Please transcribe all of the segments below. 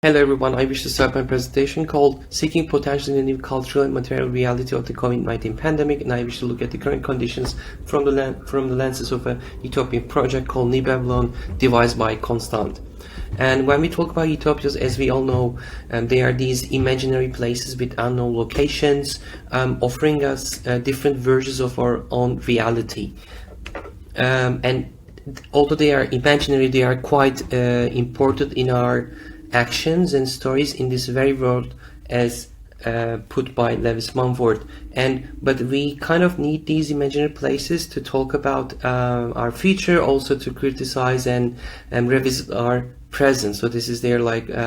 Hello everyone, I wish to start my presentation called Seeking Potential in the New Cultural and Material Reality of the COVID-19 Pandemic, and I wish to look at the current conditions from the lenses of a utopian project called New Babylon, devised by Constant. And when we talk about utopias, as we all know, they are these imaginary places with unknown locations, offering us different versions of our own reality. And although they are imaginary, they are quite important in our actions and stories in this very world, as put by Lewis Mumford. But we kind of need these imaginary places to talk about our future, also to criticize and revisit our present. So this is their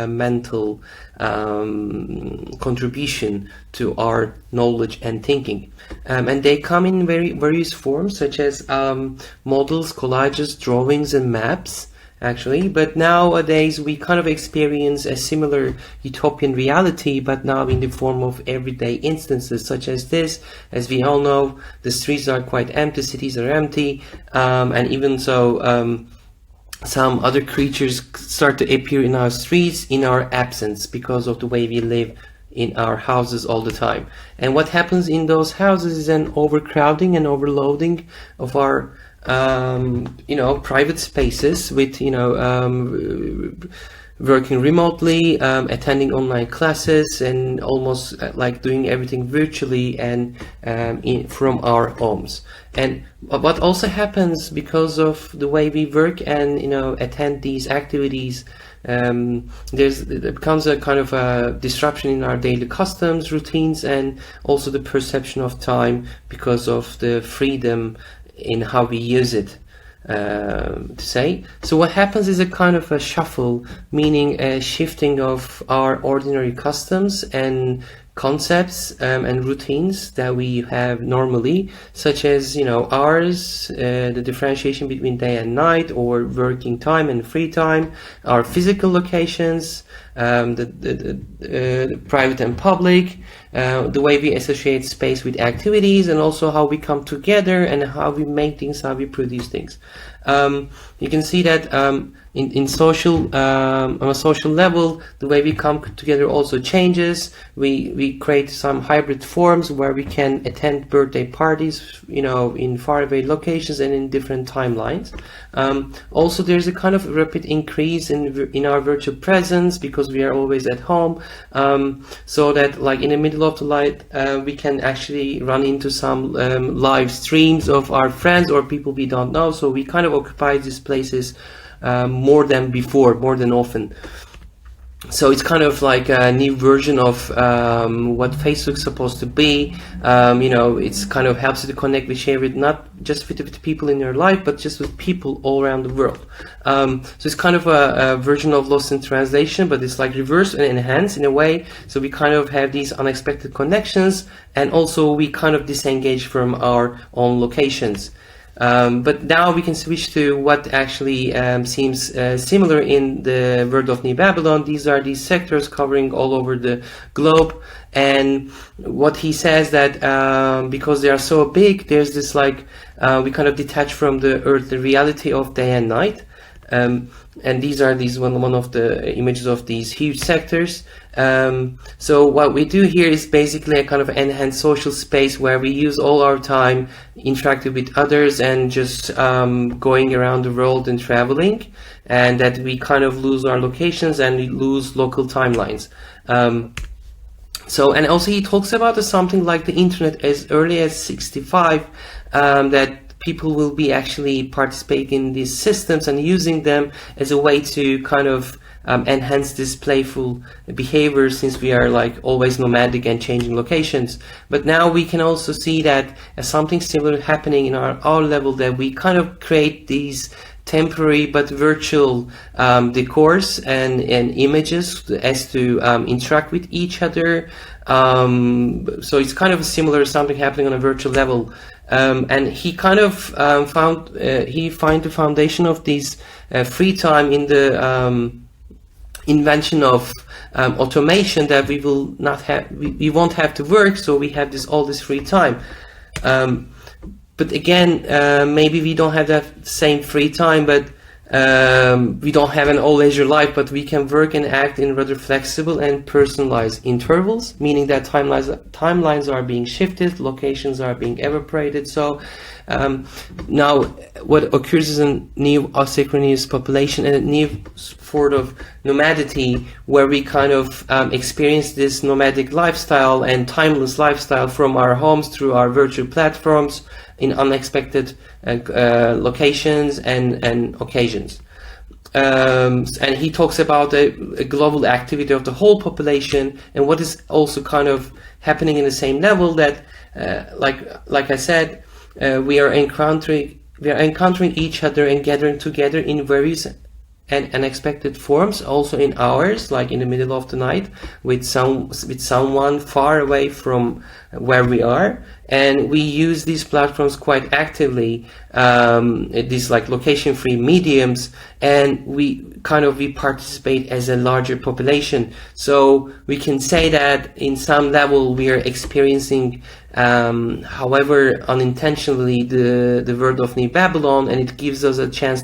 mental contribution to our knowledge and thinking. And they come in various forms, such as models, collages, drawings, and maps, actually. But nowadays we kind of experience a similar utopian reality, but now in the form of everyday instances such as this. As we all know, the streets are quite empty, cities are empty, and even so some other creatures start to appear in our streets in our absence because of the way we live in our houses all the time. And what happens in those houses is an overcrowding and overloading of our private spaces, with working remotely, attending online classes, and almost like doing everything virtually and from our homes. And what also happens because of the way we work and attend these activities, there becomes a kind of a disruption in our daily customs, routines, and also the perception of time because of the freedom in how we use it, to say. So what happens is a kind of a shuffle, meaning a shifting of our ordinary customs and concepts and routines that we have normally, such as hours, the differentiation between day and night, or working time and free time, our physical locations, the private and public, the way we associate space with activities, and also how we come together and how we make things, how we produce things. You can see that in social, on a social level, the way we come together also changes. We create some hybrid forms where we can attend birthday parties, in faraway locations and in different timelines. Also, there's a kind of rapid increase in our virtual presence because we are always at home, so that like in the middle of the night we can actually run into some live streams of our friends or people we don't know. So we kind of occupy these places more than before, more than often. So it's kind of like a new version of what Facebook's supposed to be. It's kind of helps you to connect with, share it, not just with the people in your life, but just with people all around the world. So it's kind of a version of Lost in Translation, but it's like reverse and enhanced in a way. So we kind of have these unexpected connections, and also we kind of disengage from our own locations. But now we can switch to what actually seems similar in the world of New Babylon. These are these sectors covering all over the globe, and what he says that because they are so big, there's this we kind of detach from the earth, the reality of day and night. And these are one of the images of these huge sectors. So what we do here is basically a kind of enhanced social space where we use all our time interacting with others and just going around the world and traveling, and that we kind of lose our locations and we lose local timelines. And also he talks about something like the internet as early as 65, that people will be actually participating in these systems and using them as a way to kind of enhance this playful behavior, since we are always nomadic and changing locations. But now we can also see that something similar happening in our level, that we kind of create these temporary but virtual decors and images as to interact with each other. So it's kind of similar, something happening on a virtual level. And he kind of found the foundation of this free time in the invention of automation, that we will not have, we won't have to work, so we have all this free time. But again, maybe we don't have that same free time, but We don't have an all leisure life, but we can work and act in rather flexible and personalized intervals, meaning that timelines are being shifted, locations are being evaporated. So now what occurs is a new asynchronous population and a new sort of nomadity, where we kind of experience this nomadic lifestyle and timeless lifestyle from our homes through our virtual platforms in unexpected locations and occasions. And he talks about a global activity of the whole population, and what is also kind of happening in the same level, that like I said, we are encountering each other and gathering together in various and unexpected forms, also in hours, like in the middle of the night, with someone far away from where we are. And we use these platforms quite actively, these like location-free mediums, and we participate as a larger population. So we can say that in some level we are experiencing, however unintentionally, the world of New Babylon, and it gives us a chance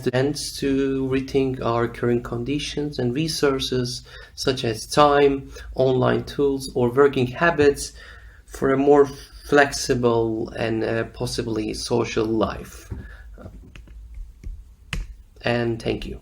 to rethink our current conditions and resources, such as time, online tools, or working habits, for a more flexible and possibly social life. And thank you.